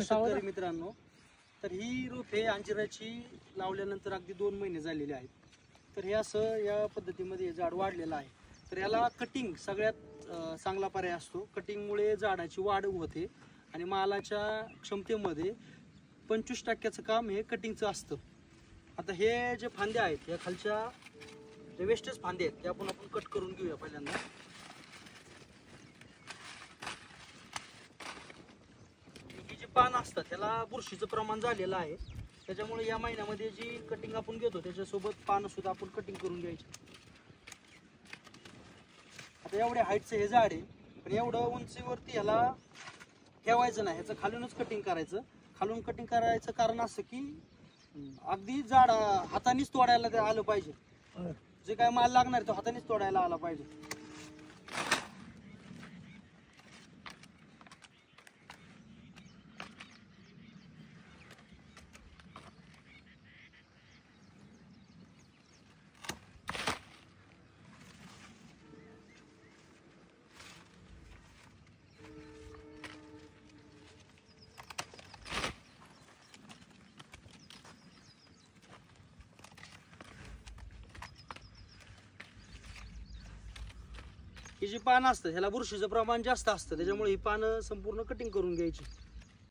शेतकरी मित्रांनो, तर ही रोपे अंजिराची लावल्यानंतर अगदी 2 महिने झालेले आहेत. तर हे असं या पद्धतीमध्ये झाड वाढलेलं आहे. तर याला कटिंग सगळ्यात चांगला पर्याय असतो. कटिंगमुळे झाडाची वाढ होते आणि मालाच्या क्षमतेमध्ये 25% काम हे कटिंगचं असतं. आता हे जे फांद्या आहेत या खालच्या जे वेस्टेज फांदे आहेत ते आपण कट करून घेऊया पहिल्यांदा. ही जी पान असतात त्याला बुरशीचं प्रमाण झालेलं आहे, त्याच्यामुळे या महिन्यामध्ये जी कटिंग आपण घेतो त्याच्यासोबत पानं सुद्धा आपण कटिंग करून घ्यायची. आता एवढ्या हाईटचं हे झाड आहे, पण एवढं उंचीवरती ह्याला ठेवायचं नाही, ह्याचं खालूनच कटिंग करायचं. खालून कटिंग करायचं कारण असं की अगदी झाड हातानेच तोडायला ते आलं पाहिजे. जे काय माल लागणार तो हातानेच तोडायला आला पाहिजे. ही जी पानं असतं ह्याला बुरशीचं प्रमाण जास्त असतं, त्याच्यामुळे ही पानं संपूर्ण कटिंग करून घ्यायची.